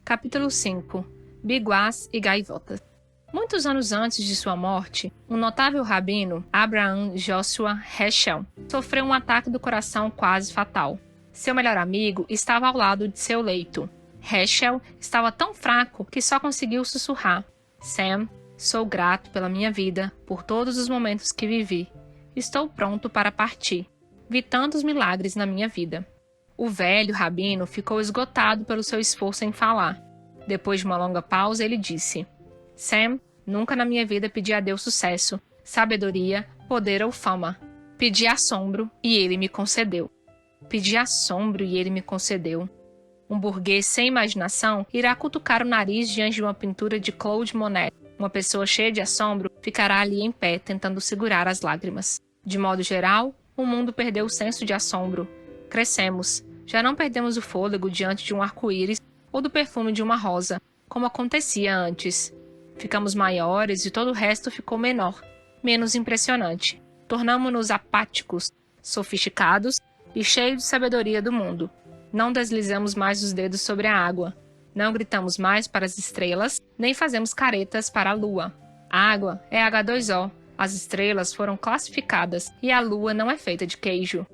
Capítulo 5. Biguás e gaivotas. Muitos anos antes de sua morte, um notável rabino, Abraham Joshua Heschel, sofreu um ataque do coração quase fatal. Seu melhor amigo estava ao lado de seu leito. Heschel estava tão fraco que só conseguiu sussurrar: "Sam, sou grato pela minha vida, por todos os momentos que vivi. Estou pronto para partir. Vi tantos milagres na minha vida." O velho rabino ficou esgotado pelo seu esforço em falar. Depois de uma longa pausa, ele disse: "Sam, nunca na minha vida pedi a Deus sucesso, sabedoria, poder ou fama. Pedi assombro e ele me concedeu." Pedi assombro e ele me concedeu. Um burguês sem imaginação irá cutucar o nariz diante de uma pintura de Claude Monet. Uma pessoa cheia de assombro ficará ali em pé, tentando segurar as lágrimas. De modo geral, o mundo perdeu o senso de assombro. Crescemos. Já não perdemos o fôlego diante de um arco-íris ou do perfume de uma rosa, como acontecia antes. Ficamos maiores e todo o resto ficou menor, menos impressionante. Tornamo-nos apáticos, sofisticados e cheios de sabedoria do mundo. Não deslizamos mais os dedos sobre a água. Não gritamos mais para as estrelas, nem fazemos caretas para a lua. A água é H2O, as estrelas foram classificadas e a lua não é feita de queijo.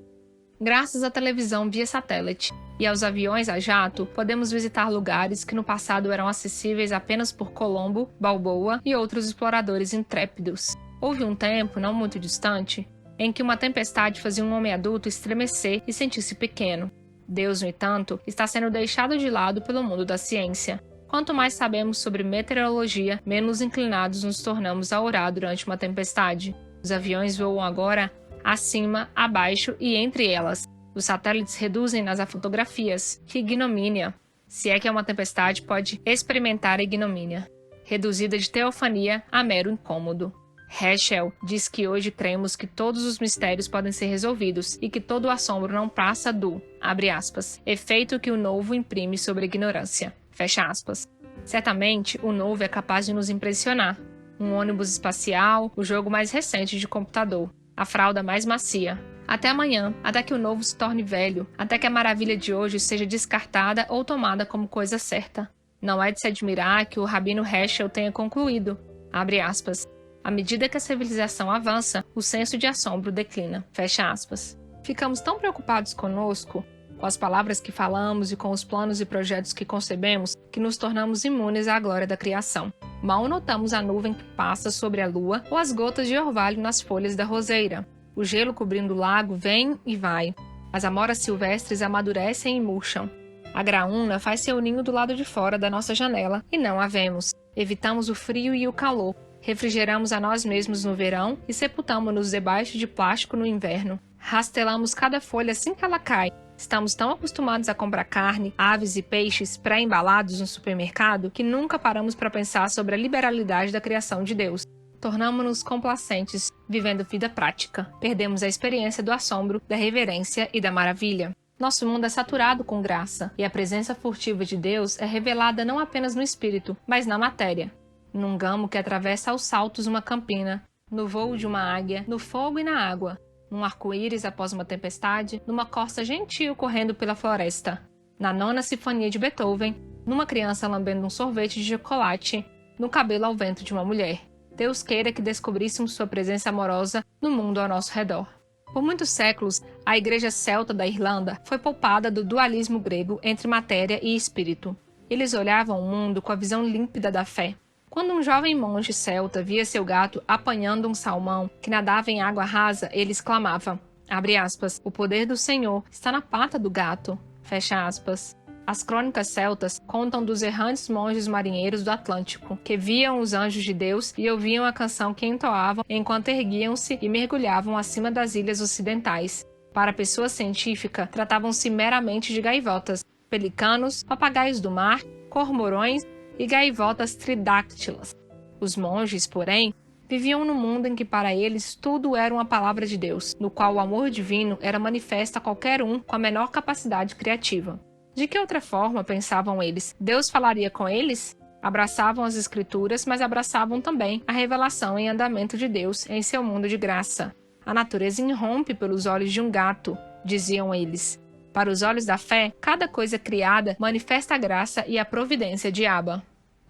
Graças à televisão via satélite e aos aviões a jato, podemos visitar lugares que no passado eram acessíveis apenas por Colombo, Balboa e outros exploradores intrépidos. Houve um tempo, não muito distante, em que uma tempestade fazia um homem adulto estremecer e sentir-se pequeno. Deus, no entanto, está sendo deixado de lado pelo mundo da ciência. Quanto mais sabemos sobre meteorologia, menos inclinados nos tornamos a orar durante uma tempestade. Os aviões voam agora acima, abaixo e entre elas. Os satélites reduzem-nas a fotografias. Que ignomínia! Se é que uma tempestade pode experimentar a ignomínia. Reduzida de teofania a mero incômodo. Heschel diz que hoje cremos que todos os mistérios podem ser resolvidos e que todo o assombro não passa do, abre aspas, efeito que o novo imprime sobre a ignorância, fecha aspas. Certamente, o novo é capaz de nos impressionar. Um ônibus espacial, o jogo mais recente de computador, a fralda mais macia. Até amanhã, até que o novo se torne velho, até que a maravilha de hoje seja descartada ou tomada como coisa certa. Não é de se admirar que o rabino Heschel tenha concluído, abre aspas, à medida que a civilização avança, o senso de assombro declina, fecha aspas. Ficamos tão preocupados conosco, com as palavras que falamos e com os planos e projetos que concebemos, que nos tornamos imunes à glória da criação. Mal notamos a nuvem que passa sobre a lua ou as gotas de orvalho nas folhas da roseira. O gelo cobrindo o lago vem e vai. As amoras silvestres amadurecem e murcham. A graúna faz seu ninho do lado de fora da nossa janela e não a vemos. Evitamos o frio e o calor. Refrigeramos a nós mesmos no verão e sepultamos-nos debaixo de plástico no inverno. Rastelamos cada folha assim que ela cai. Estamos tão acostumados a comprar carne, aves e peixes pré-embalados no supermercado que nunca paramos para pensar sobre a liberalidade da criação de Deus. Tornamo-nos complacentes, vivendo vida prática. Perdemos a experiência do assombro, da reverência e da maravilha. Nosso mundo é saturado com graça, e a presença furtiva de Deus é revelada não apenas no espírito, mas na matéria. Num gamo que atravessa aos saltos uma campina, no voo de uma águia, no fogo e na água, num arco-íris após uma tempestade, numa corça gentil correndo pela floresta, na nona sinfonia de Beethoven, numa criança lambendo um sorvete de chocolate, no cabelo ao vento de uma mulher. Deus queira que descobríssemos sua presença amorosa no mundo ao nosso redor. Por muitos séculos, a igreja celta da Irlanda foi poupada do dualismo grego entre matéria e espírito. Eles olhavam o mundo com a visão límpida da fé. Quando um jovem monge celta via seu gato apanhando um salmão que nadava em água rasa, ele exclamava, abre aspas, o poder do Senhor está na pata do gato, fecha aspas. As crônicas celtas contam dos errantes monges marinheiros do Atlântico, que viam os anjos de Deus e ouviam a canção que entoavam enquanto erguiam-se e mergulhavam acima das ilhas ocidentais. Para a pessoa científica, tratavam-se meramente de gaivotas, pelicanos, papagaios do mar, cormorões e gaivotas tridáctilas. Os monges, porém, viviam num mundo em que para eles tudo era uma palavra de Deus, no qual o amor divino era manifesto a qualquer um com a menor capacidade criativa. De que outra forma, pensavam eles, Deus falaria com eles? Abraçavam as escrituras, mas abraçavam também a revelação em andamento de Deus em seu mundo de graça. A natureza irrompe pelos olhos de um gato, diziam eles. Para os olhos da fé, cada coisa criada manifesta a graça e a providência de Abba.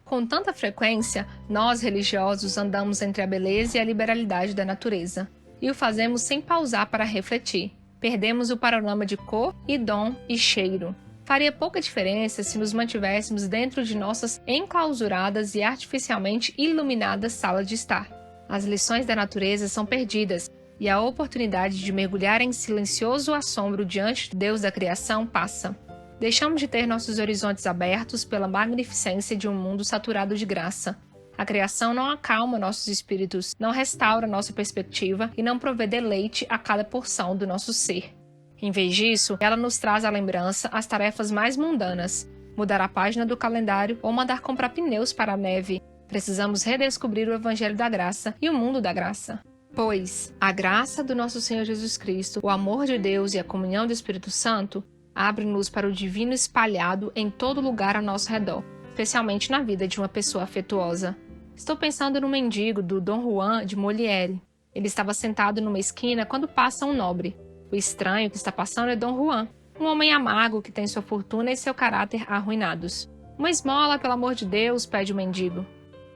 Com tanta frequência, nós religiosos andamos entre a beleza e a liberalidade da natureza, e o fazemos sem pausar para refletir. Perdemos o panorama de cor e dom e cheiro. Faria pouca diferença se nos mantivéssemos dentro de nossas enclausuradas e artificialmente iluminadas salas de estar. As lições da natureza são perdidas, e a oportunidade de mergulhar em silencioso assombro diante de Deus da criação passa. Deixamos de ter nossos horizontes abertos pela magnificência de um mundo saturado de graça. A criação não acalma nossos espíritos, não restaura nossa perspectiva e não provê deleite a cada porção do nosso ser. Em vez disso, ela nos traz à lembrança as tarefas mais mundanas: mudar a página do calendário ou mandar comprar pneus para a neve. Precisamos redescobrir o Evangelho da Graça e o mundo da graça. Pois a graça do nosso Senhor Jesus Cristo, o amor de Deus e a comunhão do Espírito Santo abrem-nos para o divino espalhado em todo lugar ao nosso redor, especialmente na vida de uma pessoa afetuosa. Estou pensando no mendigo do Dom Juan de Molière. Ele estava sentado numa esquina quando passa um nobre. O estranho que está passando é Dom Juan, um homem amargo que tem sua fortuna e seu caráter arruinados. Uma esmola, pelo amor de Deus, pede o mendigo.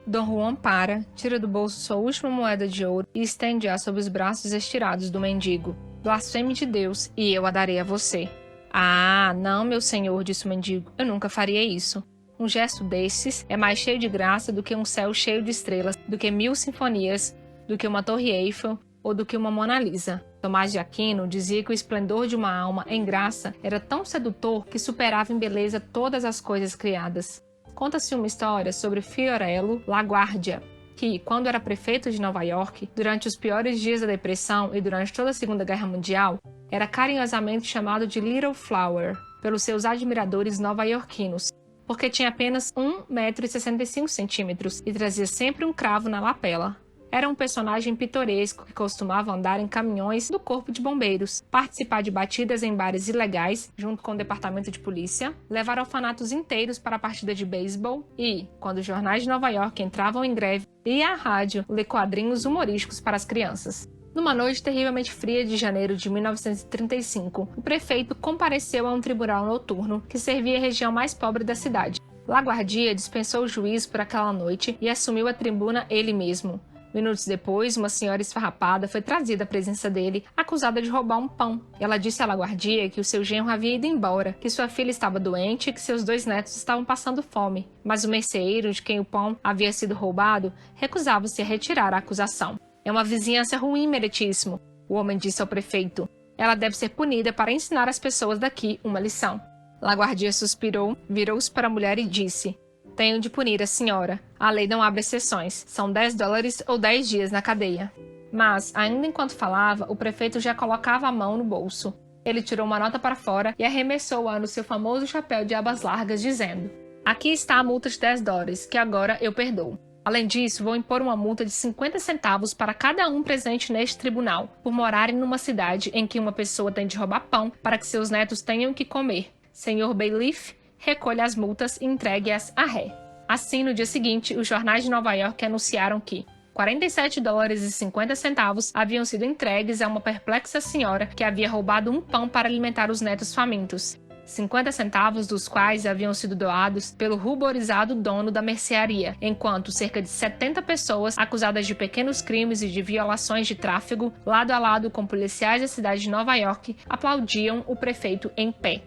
Dom Juan para, tira do bolso sua última moeda de ouro e estende-a sob os braços estirados do mendigo. Blasfeme de Deus, e eu a darei a você. Ah, não, meu senhor, disse o mendigo, eu nunca faria isso. Um gesto desses é mais cheio de graça do que um céu cheio de estrelas, do que 1000 sinfonias, do que uma torre Eiffel ou do que uma Mona Lisa. Tomás de Aquino dizia que o esplendor de uma alma em graça era tão sedutor que superava em beleza todas as coisas criadas. Conta-se uma história sobre Fiorello LaGuardia, que, quando era prefeito de Nova York, durante os piores dias da Depressão e durante toda a Segunda Guerra Mundial, era carinhosamente chamado de Little Flower pelos seus admiradores nova-iorquinos, porque tinha apenas 1,65 m e trazia sempre um cravo na lapela. Era um personagem pitoresco que costumava andar em caminhões do Corpo de Bombeiros, participar de batidas em bares ilegais, junto com o departamento de polícia, levar orfanatos inteiros para a partida de beisebol e, quando os jornais de Nova York entravam em greve, ia à rádio ler quadrinhos humorísticos para as crianças. Numa noite terrivelmente fria de janeiro de 1935, o prefeito compareceu a um tribunal noturno que servia a região mais pobre da cidade. LaGuardia dispensou o juiz por aquela noite e assumiu a tribuna ele mesmo. Minutos depois, uma senhora esfarrapada foi trazida à presença dele, acusada de roubar um pão. Ela disse a LaGuardia que o seu genro havia ido embora, que sua filha estava doente e que seus 2 netos estavam passando fome. Mas o merceeiro, de quem o pão havia sido roubado, recusava-se a retirar a acusação. É uma vizinhança ruim, meritíssimo, o homem disse ao prefeito. Ela deve ser punida para ensinar as pessoas daqui uma lição. LaGuardia suspirou, virou-se para a mulher e disse: tenho de punir a senhora. A lei não abre exceções. São $10 ou 10 dias na cadeia. Mas, ainda enquanto falava, o prefeito já colocava a mão no bolso. Ele tirou uma nota para fora e arremessou-a no seu famoso chapéu de abas largas, dizendo: aqui está a multa de $10, que agora eu perdoo. Além disso, vou impor uma multa de 50 centavos para cada um presente neste tribunal, por morarem numa cidade em que uma pessoa tem de roubar pão para que seus netos tenham que comer. Senhor Bailiff, recolha as multas e entregue-as à ré. Assim, no dia seguinte, os jornais de Nova York anunciaram que $47,50 haviam sido entregues a uma perplexa senhora que havia roubado um pão para alimentar os netos famintos. 50 centavos dos quais haviam sido doados pelo ruborizado dono da mercearia, enquanto cerca de 70 pessoas acusadas de pequenos crimes e de violações de tráfego, lado a lado com policiais da cidade de Nova York, aplaudiam o prefeito em pé.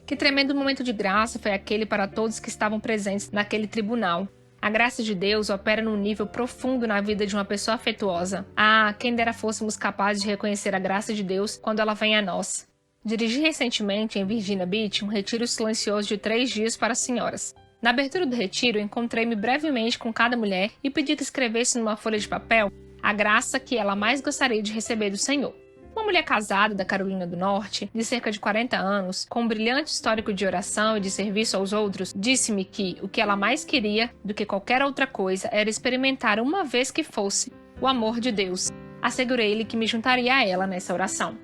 Que tremendo momento de graça foi aquele para todos que estavam presentes naquele tribunal. A graça de Deus opera num nível profundo na vida de uma pessoa afetuosa. Ah, quem dera fôssemos capazes de reconhecer a graça de Deus quando ela vem a nós. Dirigi recentemente em Virginia Beach um retiro silencioso de 3 dias para senhoras. Na abertura do retiro, encontrei-me brevemente com cada mulher e pedi que escrevesse numa folha de papel a graça que ela mais gostaria de receber do Senhor. Uma mulher casada da Carolina do Norte, de cerca de 40 anos, com um brilhante histórico de oração e de serviço aos outros, disse-me que o que ela mais queria do que qualquer outra coisa era experimentar uma vez que fosse o amor de Deus. Assegurei-lhe que me juntaria a ela nessa oração.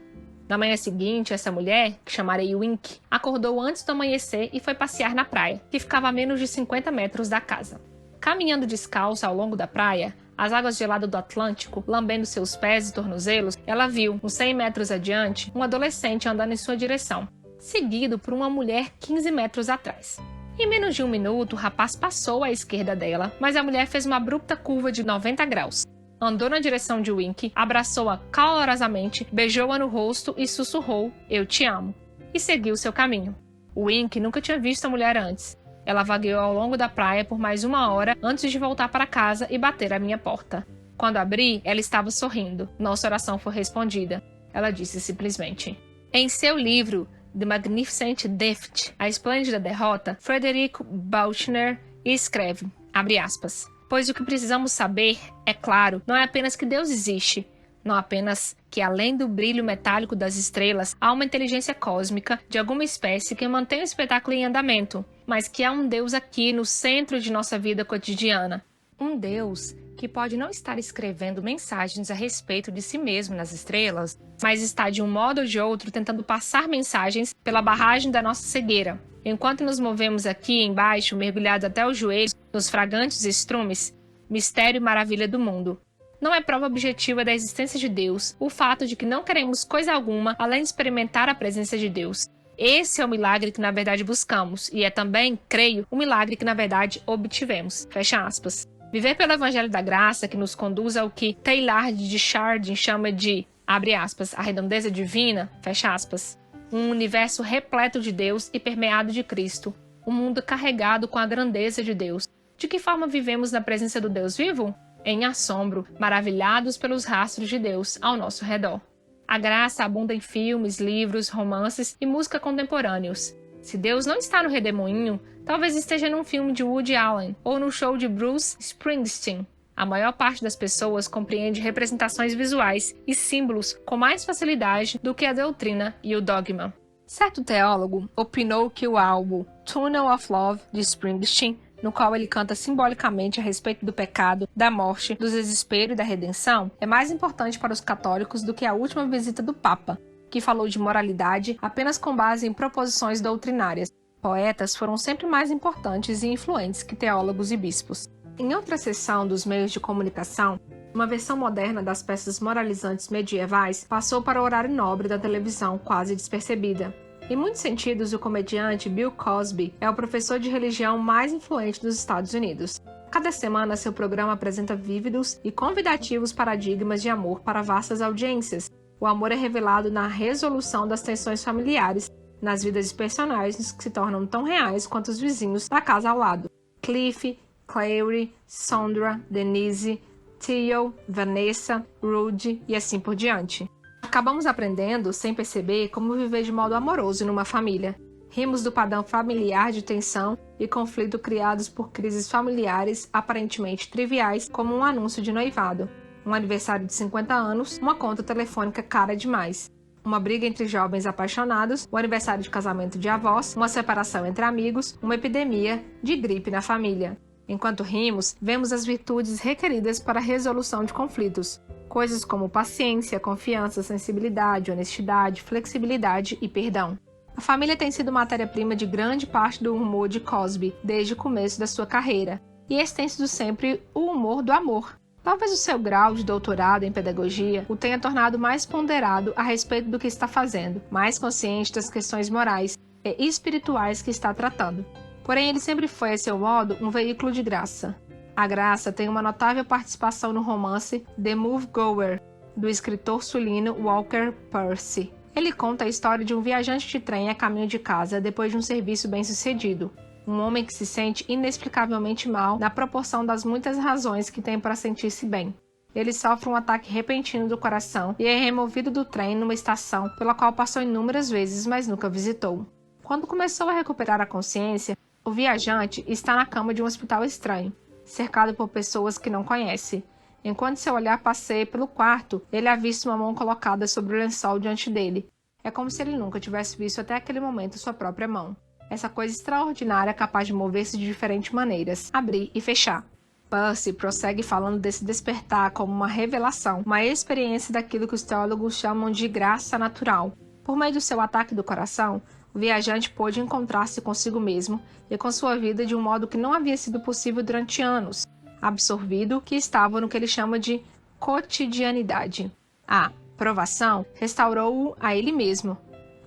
Na manhã seguinte, essa mulher, que chamarei Wink, acordou antes do amanhecer e foi passear na praia, que ficava a menos de 50 metros da casa. Caminhando descalça ao longo da praia, as águas geladas do Atlântico lambendo seus pés e tornozelos, ela viu, uns 100 metros adiante, um adolescente andando em sua direção. seguido por uma mulher 15 metros atrás. Em menos de 1 minuto, o rapaz passou à esquerda dela, mas a mulher fez uma abrupta curva de 90 graus. Andou na direção de Wink, abraçou-a calorosamente, beijou-a no rosto e sussurrou, "Eu te amo", e seguiu seu caminho. Wink nunca tinha visto a mulher antes. Ela vagueou ao longo da praia por mais 1 hora antes de voltar para casa e bater à minha porta. Quando abri, ela estava sorrindo. Nossa oração foi respondida. Ela disse simplesmente. Em seu livro, The Magnificent Defeat, A Esplêndida Derrota, Frederick Buechner escreve, abre aspas, pois o que precisamos saber, é claro, não é apenas que Deus existe, não apenas que além do brilho metálico das estrelas, há uma inteligência cósmica de alguma espécie que mantém o espetáculo em andamento, mas que há um Deus aqui no centro de nossa vida cotidiana. Um Deus que pode não estar escrevendo mensagens a respeito de si mesmo nas estrelas, mas está de um modo ou de outro tentando passar mensagens pela barragem da nossa cegueira. Enquanto nos movemos aqui embaixo, mergulhados até os joelhos, nos fragantes estrumes, mistério e maravilha do mundo. Não é prova objetiva da existência de Deus o fato de que não queremos coisa alguma além de experimentar a presença de Deus. Esse é o milagre que na verdade buscamos, e é também, creio, o milagre que na verdade obtivemos. Fecha aspas. Viver pelo Evangelho da Graça, que nos conduz ao que Teilhard de Chardin chama de, abre aspas, a redondeza divina, fecha aspas, um universo repleto de Deus e permeado de Cristo, um mundo carregado com a grandeza de Deus. De que forma vivemos na presença do Deus vivo? Em assombro, maravilhados pelos rastros de Deus ao nosso redor. A graça abunda em filmes, livros, romances e música contemporâneos. Se Deus não está no redemoinho, talvez esteja num filme de Woody Allen ou no show de Bruce Springsteen. A maior parte das pessoas compreende representações visuais e símbolos com mais facilidade do que a doutrina e o dogma. Certo teólogo opinou que o álbum Tunnel of Love, de Springsteen, no qual ele canta simbolicamente a respeito do pecado, da morte, do desespero e da redenção, é mais importante para os católicos do que a última visita do Papa, que falou de moralidade apenas com base em proposições doutrinárias. Poetas foram sempre mais importantes e influentes que teólogos e bispos. Em outra seção dos meios de comunicação, uma versão moderna das peças moralizantes medievais passou para o horário nobre da televisão quase despercebida. Em muitos sentidos, o comediante Bill Cosby é o professor de religião mais influente dos Estados Unidos. Cada semana, seu programa apresenta vívidos e convidativos paradigmas de amor para vastas audiências. O amor é revelado na resolução das tensões familiares, nas vidas de personagens que se tornam tão reais quanto os vizinhos da casa ao lado. Cliff, Clary, Sondra, Denise, Theo, Vanessa, Rudy e assim por diante. Acabamos aprendendo, sem perceber, como viver de modo amoroso numa família. Rimos do padrão familiar de tensão e conflito criados por crises familiares aparentemente triviais, como um anúncio de noivado, um aniversário de 50 anos, uma conta telefônica cara demais, uma briga entre jovens apaixonados, o aniversário de casamento de avós, uma separação entre amigos, uma epidemia de gripe na família. Enquanto rimos, vemos as virtudes requeridas para a resolução de conflitos. Coisas como paciência, confiança, sensibilidade, honestidade, flexibilidade e perdão. A família tem sido matéria-prima de grande parte do humor de Cosby desde o começo da sua carreira, e esse tem sido sempre o humor do amor. Talvez o seu grau de doutorado em pedagogia o tenha tornado mais ponderado a respeito do que está fazendo, mais consciente das questões morais e espirituais que está tratando. Porém, ele sempre foi, a seu modo, um veículo de graça. A graça tem uma notável participação no romance The Moviegoer, do escritor sulino Walker Percy. Ele conta a história de um viajante de trem a caminho de casa depois de um serviço bem-sucedido. Um homem que se sente inexplicavelmente mal na proporção das muitas razões que tem para sentir-se bem. Ele sofre um ataque repentino do coração e é removido do trem numa estação pela qual passou inúmeras vezes, mas nunca visitou. Quando começou a recuperar a consciência, o viajante está na cama de um hospital estranho, cercado por pessoas que não conhece. Enquanto seu olhar passeia pelo quarto, ele avista uma mão colocada sobre o lençol diante dele. É como se ele nunca tivesse visto até aquele momento sua própria mão. Essa coisa extraordinária capaz de mover-se de diferentes maneiras, abrir e fechar. Percy prossegue falando desse despertar como uma revelação, uma experiência daquilo que os teólogos chamam de graça natural. Por meio do seu ataque do coração, o viajante pôde encontrar-se consigo mesmo e com sua vida de um modo que não havia sido possível durante anos, absorvido que estava no que ele chama de cotidianidade. A provação restaurou-o a ele mesmo.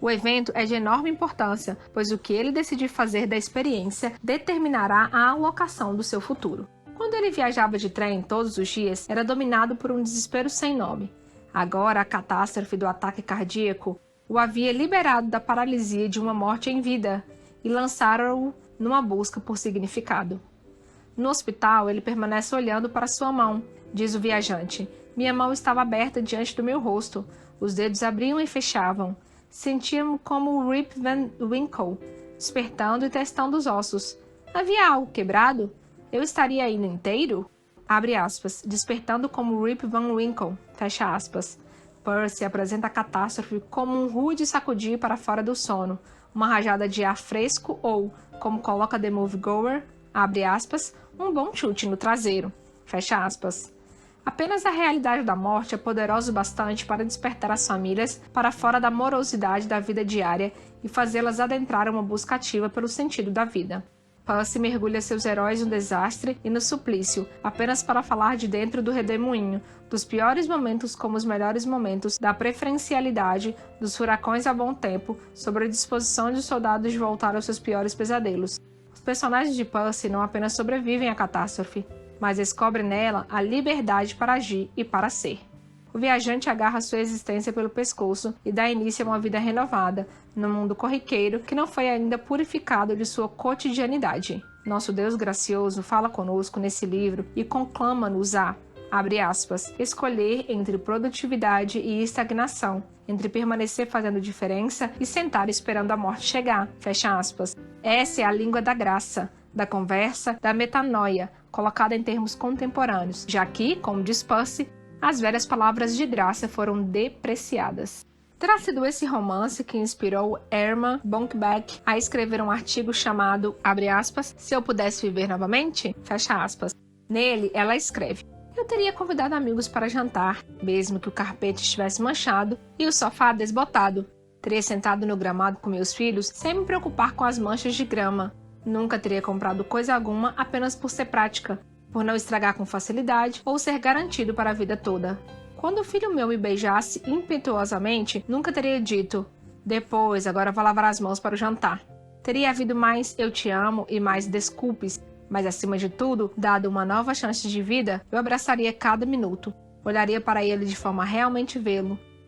O evento é de enorme importância, pois o que ele decidir fazer da experiência determinará a alocação do seu futuro. Quando ele viajava de trem todos os dias, era dominado por um desespero sem nome. Agora, a catástrofe do ataque cardíaco o havia liberado da paralisia de uma morte em vida e lançaram-o numa busca por significado. No hospital, ele permanece olhando para sua mão, diz o viajante. Minha mão estava aberta diante do meu rosto. Os dedos abriam e fechavam. Sentia-me como Rip Van Winkle, despertando e testando os ossos. Havia algo quebrado? Eu estaria indo inteiro? Abre aspas, despertando como Rip Van Winkle, fecha aspas. Percy apresenta a catástrofe como um rude sacudir para fora do sono, uma rajada de ar fresco ou, como coloca The Moviegoer, abre aspas, um bom chute no traseiro, fecha aspas. Apenas a realidade da morte é poderosa o bastante para despertar as famílias para fora da morosidade da vida diária e fazê-las adentrar uma busca ativa pelo sentido da vida. Percy mergulha seus heróis no desastre e no suplício, apenas para falar de dentro do redemoinho, dos piores momentos como os melhores momentos, da preferencialidade, dos furacões a bom tempo, sobre a disposição dos soldados de voltar aos seus piores pesadelos. Os personagens de Percy não apenas sobrevivem à catástrofe, mas descobrem nela a liberdade para agir e para ser. O viajante agarra sua existência pelo pescoço e dá início a uma vida renovada, no mundo corriqueiro que não foi ainda purificado de sua cotidianidade. Nosso Deus gracioso fala conosco nesse livro e conclama-nos a, abre aspas, escolher entre produtividade e estagnação, entre permanecer fazendo diferença e sentar esperando a morte chegar, fecha aspas. Essa é a língua da graça, da conversa, da metanoia, colocada em termos contemporâneos, já que, como diz Percy, as velhas palavras de graça foram depreciadas. Terá sido esse romance que inspirou Erma Bombeck a escrever um artigo chamado, abre aspas, Se Eu Pudesse Viver Novamente? Fecha aspas. Nele, ela escreve, eu teria convidado amigos para jantar, mesmo que o carpete estivesse manchado e o sofá desbotado. Teria sentado no gramado com meus filhos sem me preocupar com as manchas de grama. Nunca teria comprado coisa alguma apenas por ser prática, por não estragar com facilidade ou ser garantido para a vida toda. Quando o filho meu me beijasse impetuosamente, nunca teria dito, depois, agora vou lavar as mãos para o jantar. Teria havido mais eu te amo e mais desculpes, mas acima de tudo, dado uma nova chance de vida, eu abraçaria cada minuto, olharia para ele de forma a realmente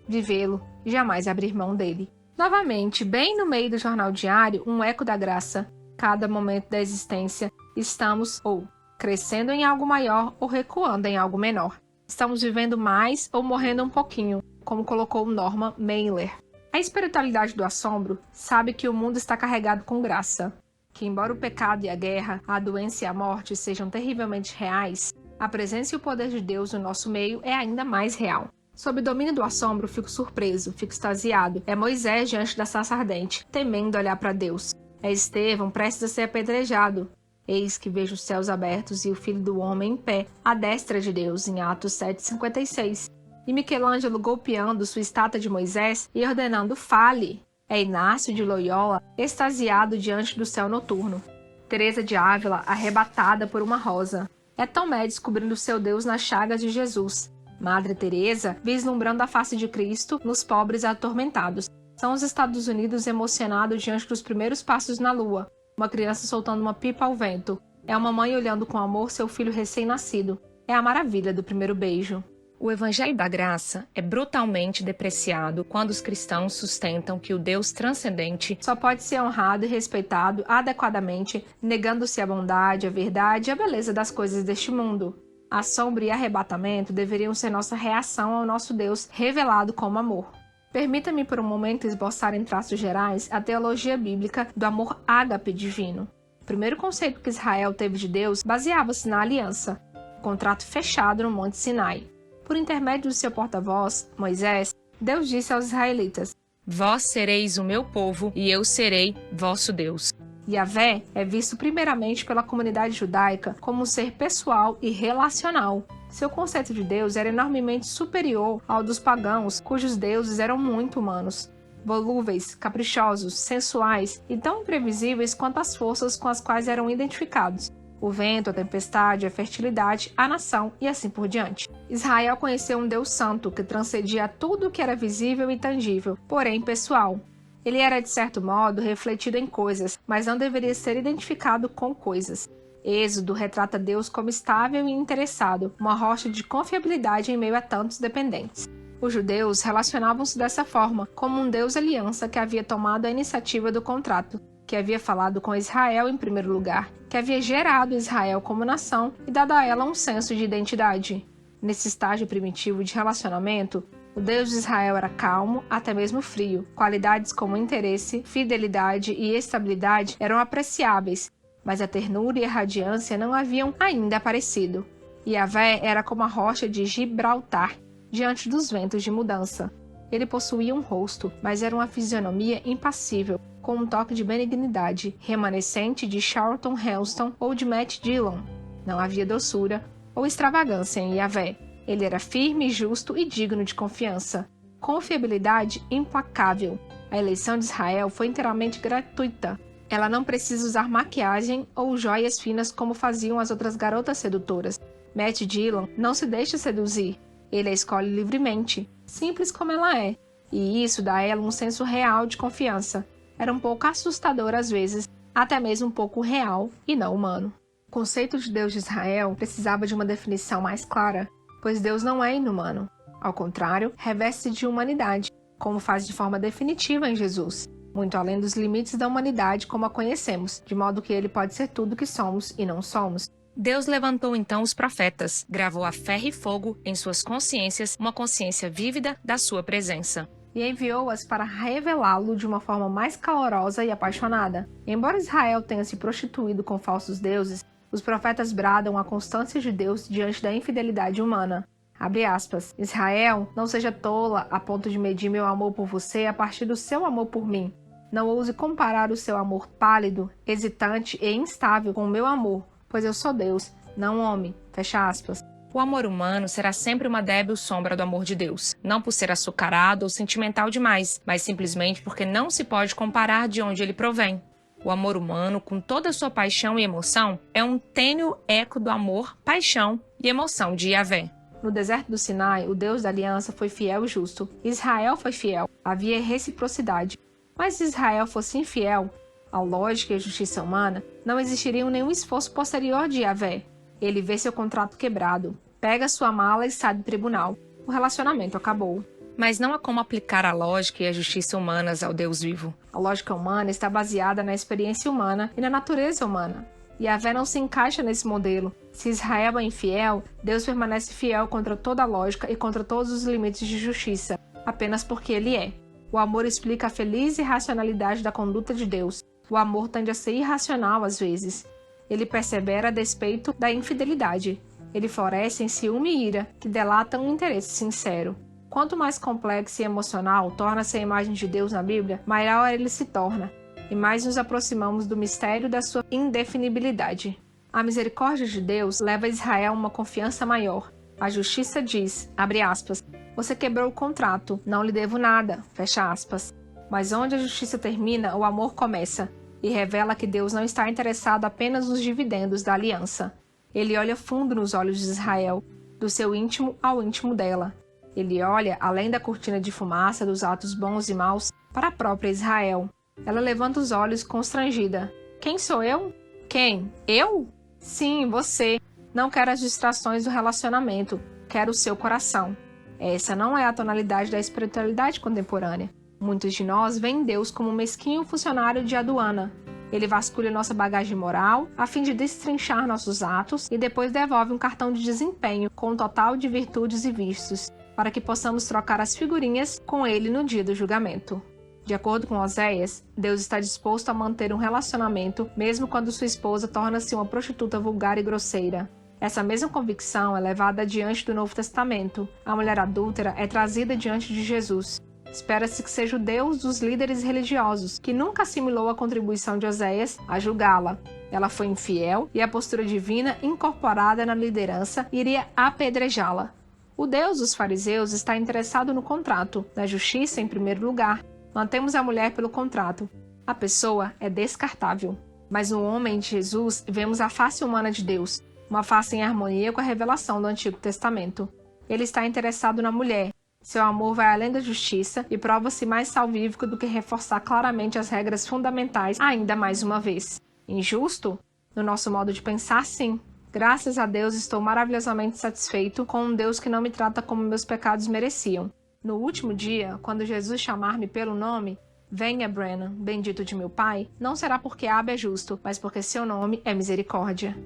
vivê-lo e jamais abrir mão dele. Novamente, bem no meio do jornal diário, um eco da graça. Cada momento da existência, estamos ou crescendo em algo maior ou recuando em algo menor. Estamos vivendo mais ou morrendo um pouquinho, como colocou Norman Mailer. A espiritualidade do assombro sabe que o mundo está carregado com graça, que embora o pecado e a guerra, a doença e a morte sejam terrivelmente reais, a presença e o poder de Deus no nosso meio é ainda mais real. Sob o domínio do assombro, fico surpreso, fico extasiado. É Moisés diante da sarça ardente, temendo olhar para Deus. É Estevão prestes a ser apedrejado. Eis que vejo os céus abertos e o Filho do Homem em pé, à destra de Deus, em Atos 7,56. E Michelangelo golpeando sua estátua de Moisés e ordenando, fale. É Inácio de Loyola, extasiado diante do céu noturno. Teresa de Ávila, arrebatada por uma rosa. É Tomé descobrindo seu Deus nas chagas de Jesus. Madre Teresa, vislumbrando a face de Cristo nos pobres atormentados. São os Estados Unidos emocionados diante dos primeiros passos na lua. Uma criança soltando uma pipa ao vento. É uma mãe olhando com amor seu filho recém-nascido. É a maravilha do primeiro beijo. O Evangelho da Graça é brutalmente depreciado quando os cristãos sustentam que o Deus transcendente só pode ser honrado e respeitado adequadamente, negando-se a bondade, a verdade e a beleza das coisas deste mundo. Assombro e arrebatamento deveriam ser nossa reação ao nosso Deus revelado como amor. Permita-me por um momento esboçar em traços gerais a teologia bíblica do amor ágape divino. O primeiro conceito que Israel teve de Deus baseava-se na aliança, o contrato fechado no Monte Sinai. Por intermédio do seu porta-voz, Moisés, Deus disse aos israelitas, vós sereis o meu povo e eu serei vosso Deus. Yahvé é visto primeiramente pela comunidade judaica como um ser pessoal e relacional. Seu conceito de Deus era enormemente superior ao dos pagãos, cujos deuses eram muito humanos, volúveis, caprichosos, sensuais e tão imprevisíveis quanto as forças com as quais eram identificados. O vento, a tempestade, a fertilidade, a nação e assim por diante. Israel conheceu um Deus santo que transcendia tudo o que era visível e tangível, porém pessoal. Ele era, de certo modo, refletido em coisas, mas não deveria ser identificado com coisas. Êxodo retrata Deus como estável e interessado, uma rocha de confiabilidade em meio a tantos dependentes. Os judeus relacionavam-se dessa forma, como um Deus aliança que havia tomado a iniciativa do contrato, que havia falado com Israel em primeiro lugar, que havia gerado Israel como nação e dado a ela um senso de identidade. Nesse estágio primitivo de relacionamento, o Deus de Israel era calmo, até mesmo frio. Qualidades como interesse, fidelidade e estabilidade eram apreciáveis, mas a ternura e a radiância não haviam ainda aparecido. Yahvé era como a rocha de Gibraltar, diante dos ventos de mudança. Ele possuía um rosto, mas era uma fisionomia impassível, com um toque de benignidade, remanescente de Charlton Heston ou de Matt Dillon. Não havia doçura ou extravagância em Yahvé. Ele era firme, justo e digno de confiança. Confiabilidade implacável. A eleição de Israel foi inteiramente gratuita. Ela não precisa usar maquiagem ou joias finas como faziam as outras garotas sedutoras. Matt Dillon não se deixa seduzir. Ele a escolhe livremente, simples como ela é. E isso dá a ela um senso real de confiança. Era um pouco assustador às vezes, até mesmo um pouco real e não humano. O conceito de Deus de Israel precisava de uma definição mais clara, pois Deus não é inumano. Ao contrário, reveste-se de humanidade, como faz de forma definitiva em Jesus, muito além dos limites da humanidade como a conhecemos, de modo que ele pode ser tudo que somos e não somos. Deus levantou então os profetas, gravou a ferro e fogo em suas consciências uma consciência vívida da sua presença. E enviou-as para revelá-lo de uma forma mais calorosa e apaixonada. Embora Israel tenha se prostituído com falsos deuses, os profetas bradam a constância de Deus diante da infidelidade humana. Abre aspas. Israel, não seja tola a ponto de medir meu amor por você a partir do seu amor por mim. Não ouse comparar o seu amor pálido, hesitante e instável com o meu amor, pois eu sou Deus, não homem. Fecha aspas. O amor humano será sempre uma débil sombra do amor de Deus, não por ser açucarado ou sentimental demais, mas simplesmente porque não se pode comparar de onde ele provém. O amor humano, com toda a sua paixão e emoção, é um tênue eco do amor, paixão e emoção de Yahvé. No deserto do Sinai, o Deus da aliança foi fiel e justo. Israel foi fiel. Havia reciprocidade. Mas se Israel fosse infiel, a lógica e a justiça humana, não existiria nenhum esforço posterior de Yahvé. Ele vê seu contrato quebrado, pega sua mala e sai do tribunal. O relacionamento acabou. Mas não há como aplicar a lógica e a justiça humanas ao Deus vivo. A lógica humana está baseada na experiência humana e na natureza humana. Yahvé não se encaixa nesse modelo. Se Israel é infiel, Deus permanece fiel contra toda a lógica e contra todos os limites de justiça, apenas porque ele é. O amor explica a feliz irracionalidade da conduta de Deus. O amor tende a ser irracional às vezes. Ele persevera a despeito da infidelidade. Ele floresce em ciúme e ira, que delatam um interesse sincero. Quanto mais complexo e emocional torna-se a imagem de Deus na Bíblia, maior ele se torna, e mais nos aproximamos do mistério da sua indefinibilidade. A misericórdia de Deus leva Israel a uma confiança maior. A justiça diz, abre aspas, você quebrou o contrato, não lhe devo nada, fecha aspas. Mas onde a justiça termina, o amor começa, e revela que Deus não está interessado apenas nos dividendos da aliança. Ele olha fundo nos olhos de Israel, do seu íntimo ao íntimo dela. Ele olha, além da cortina de fumaça dos atos bons e maus, para a própria Israel. Ela levanta os olhos constrangida. Quem sou eu? Quem? Eu? Sim, você. Não quero as distrações do relacionamento. Quero o seu coração. Essa não é a tonalidade da espiritualidade contemporânea. Muitos de nós veem Deus como um mesquinho funcionário de aduana. Ele vasculha nossa bagagem moral a fim de destrinchar nossos atos e depois devolve um cartão de desempenho com um total de virtudes e vícios, para que possamos trocar as figurinhas com ele no dia do julgamento. De acordo com Oséias, Deus está disposto a manter um relacionamento mesmo quando sua esposa torna-se uma prostituta vulgar e grosseira. Essa mesma convicção é levada adiante do Novo Testamento. A mulher adúltera é trazida diante de Jesus. Espera-se que seja o Deus dos líderes religiosos, que nunca assimilou a contribuição de Oséias, a julgá-la. Ela foi infiel e a postura divina incorporada na liderança iria apedrejá-la. O Deus dos fariseus está interessado no contrato, na justiça em primeiro lugar. Mantemos a mulher pelo contrato. A pessoa é descartável. Mas no homem de Jesus vemos a face humana de Deus, uma face em harmonia com a revelação do Antigo Testamento. Ele está interessado na mulher, Seu amor vai além da justiça e prova-se mais salvífico do que reforçar claramente as regras fundamentais ainda mais uma vez. Injusto? No nosso modo de pensar, sim. Graças a Deus estou maravilhosamente satisfeito com um Deus que não me trata como meus pecados mereciam. No último dia, quando Jesus chamar-me pelo nome, venha, Brennan, bendito de meu Pai, não será porque Abba é justo, mas porque seu nome é misericórdia.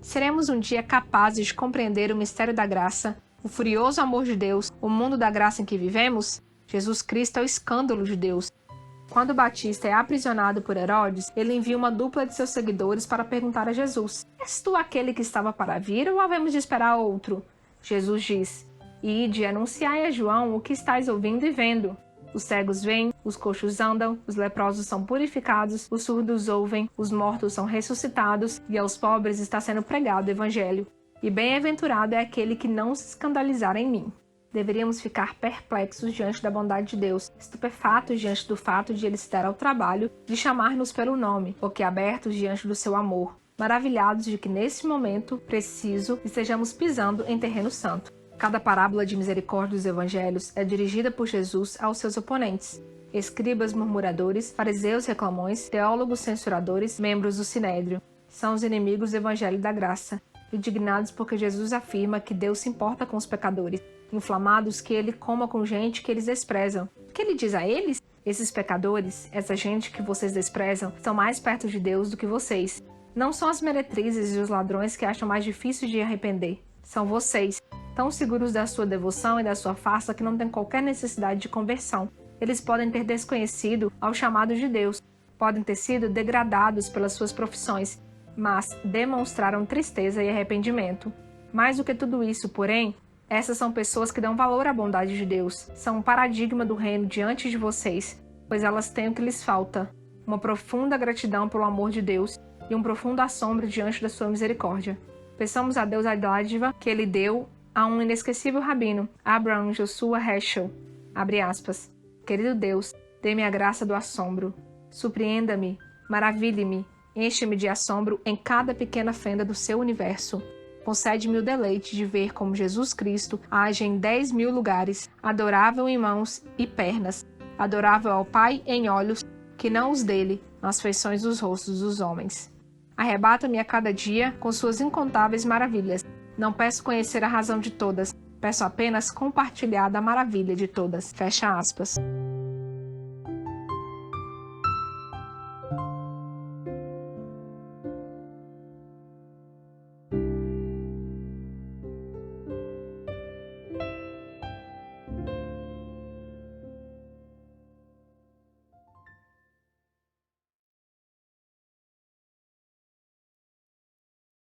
Seremos um dia capazes de compreender o mistério da graça, o furioso amor de Deus, o mundo da graça em que vivemos? Jesus Cristo é o escândalo de Deus. Quando Batista é aprisionado por Herodes, ele envia uma dupla de seus seguidores para perguntar a Jesus: És tu aquele que estava para vir ou havemos de esperar outro? Jesus diz: Ide e anunciai a João o que estáis ouvindo e vendo. Os cegos veem, os coxos andam, os leprosos são purificados, os surdos ouvem, os mortos são ressuscitados, e aos pobres está sendo pregado o evangelho. E bem-aventurado é aquele que não se escandalizar em mim. Deveríamos ficar perplexos diante da bondade de Deus, estupefatos diante do fato de Ele se dar ao trabalho de chamar-nos pelo nome, boquiabertos diante do seu amor, maravilhados de que nesse momento preciso estejamos pisando em terreno santo. Cada parábola de misericórdia dos evangelhos é dirigida por Jesus aos seus oponentes, escribas murmuradores, fariseus reclamões, teólogos censuradores, membros do sinédrio. São os inimigos do evangelho da graça, indignados porque Jesus afirma que Deus se importa com os pecadores, inflamados que ele coma com gente que eles desprezam. O que ele diz a eles? Esses pecadores, essa gente que vocês desprezam, estão mais perto de Deus do que vocês. Não são as meretrizes e os ladrões que acham mais difícil de arrepender. São vocês, tão seguros da sua devoção e da sua farsa que não têm qualquer necessidade de conversão. Eles podem ter desconhecido ao chamado de Deus, podem ter sido degradados pelas suas profissões, mas demonstraram tristeza e arrependimento. Mais do que tudo isso, porém, essas são pessoas que dão valor à bondade de Deus, são um paradigma do reino diante de vocês, pois elas têm o que lhes falta, uma profunda gratidão pelo amor de Deus e um profundo assombro diante da sua misericórdia. Peçamos a Deus a dádiva que Ele deu a um inesquecível rabino, Abraham Joshua Heschel. Abre aspas. Querido Deus, dê-me a graça do assombro. Surpreenda-me, maravilhe-me, enche-me de assombro em cada pequena fenda do seu universo. Concede-me o deleite de ver como Jesus Cristo age em 10.000 lugares, adorável em mãos e pernas, adorável ao Pai em olhos, que não os dele, nas feições dos rostos dos homens. Arrebata-me a cada dia com suas incontáveis maravilhas. Não peço conhecer a razão de todas, peço apenas compartilhar da maravilha de todas. Fecha aspas.